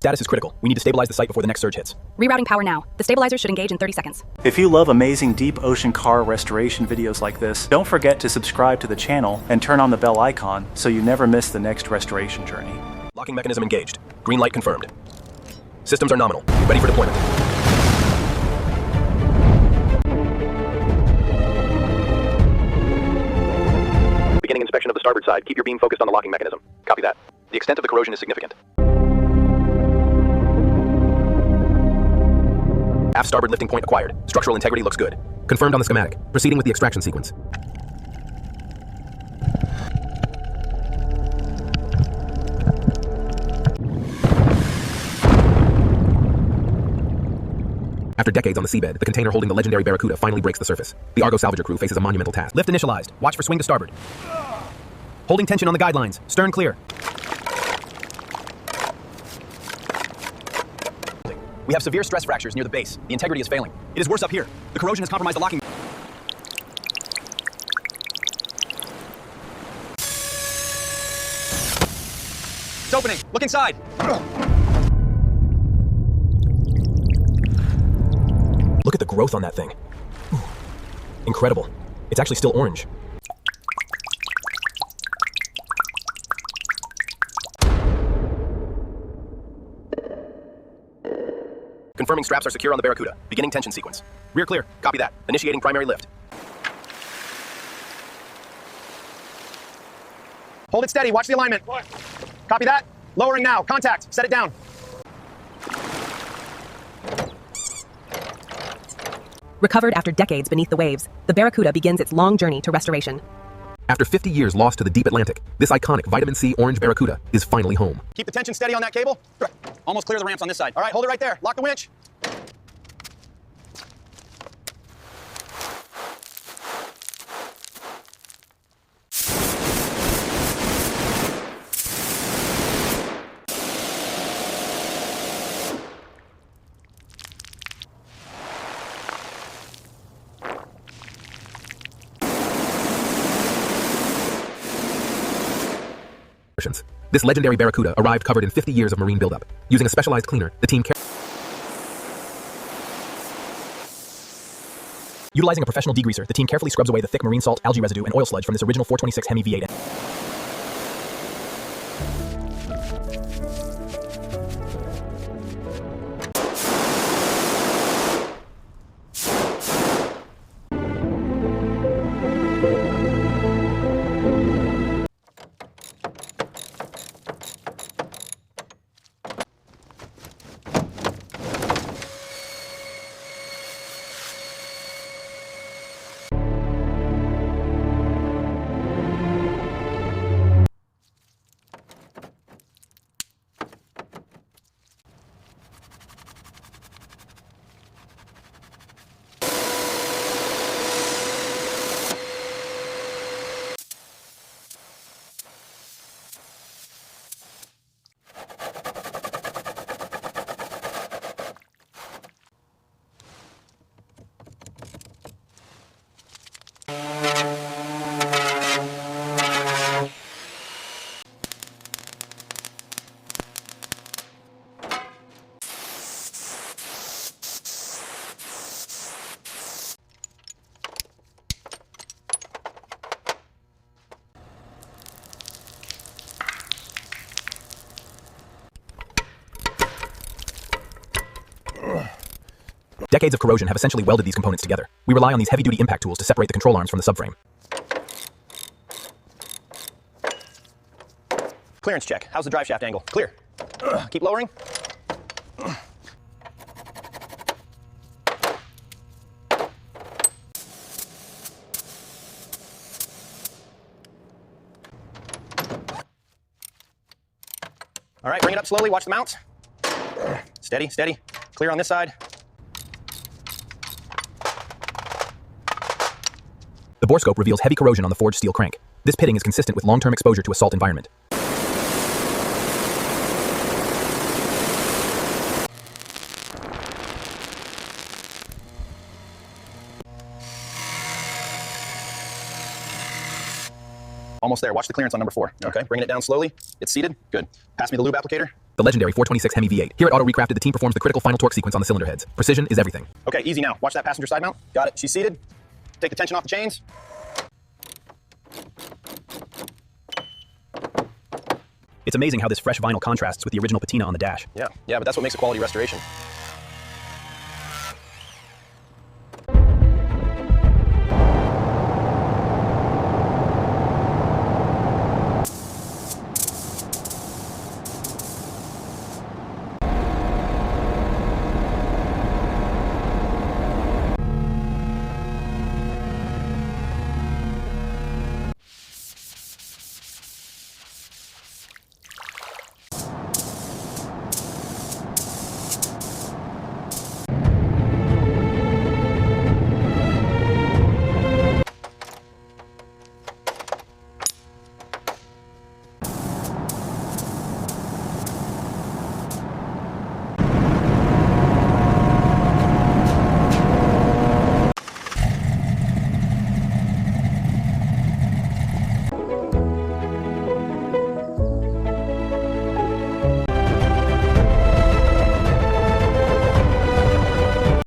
Status is critical. We need to stabilize the site before the next surge hits. Rerouting power now. The stabilizers should engage in 30 seconds. If you love amazing deep ocean car restoration videos like this, don't forget to subscribe to the channel and turn on the bell icon so you never miss the next restoration journey. Locking mechanism engaged. Green light confirmed. Systems are nominal. Ready for deployment. Beginning inspection of the starboard side. Keep your beam focused on the locking mechanism. Copy that. The extent of the corrosion is significant. Aft starboard lifting point acquired. Structural integrity looks good. Confirmed on the schematic. Proceeding with the extraction sequence. After decades on the seabed, the container holding the legendary Barracuda finally breaks the surface. The Argo salvager crew faces a monumental task. Lift initialized. Watch for swing to starboard. Holding tension on the guidelines. Stern clear. We have severe stress fractures near the base. The integrity is failing. It is worse up here. The corrosion has compromised the locking. It's opening. Look inside. Look at the growth on that thing. Ooh. Incredible. It's actually still orange. Confirming straps are secure on the Barracuda. Beginning tension sequence. Rear clear. Copy that. Initiating primary lift. Hold it steady. Watch the alignment. Copy that. Lowering now. Contact. Set it down. Recovered after decades beneath the waves, the Barracuda begins its long journey to restoration. After 50 years lost to the deep Atlantic, this iconic vitamin C orange Barracuda is finally home. Keep the tension steady on that cable. Almost clear the ramps on this side. All right, hold it right there. Lock the winch. This legendary Barracuda arrived covered in 50 years of marine buildup. Using a specialized cleaner, the team Utilizing a professional degreaser, the team carefully scrubs away the thick marine salt, algae residue, and oil sludge from this original 426 Hemi V8 engine. Decades of corrosion have essentially welded these components together. We rely on these heavy-duty impact tools to separate the control arms from the subframe. Clearance check. How's the drive shaft angle? Clear. Keep lowering. All right, bring it up slowly. Watch the mounts. Steady, steady. Clear on this side. The bore scope reveals heavy corrosion on the forged steel crank. This pitting is consistent with long-term exposure to a salt environment. Almost there. Watch the clearance on number 4. Okay, bringing it down slowly. It's seated. Good. Pass me the lube applicator. the legendary 426 Hemi V8. Here at Auto Recrafted, the team performs the critical final torque sequence on the cylinder heads. Precision is everything. Okay, easy now. Watch that passenger side mount. Got it. She's seated. Take the tension off the chains. It's amazing how this fresh vinyl contrasts with the original patina on the dash. Yeah, but that's what makes a quality restoration.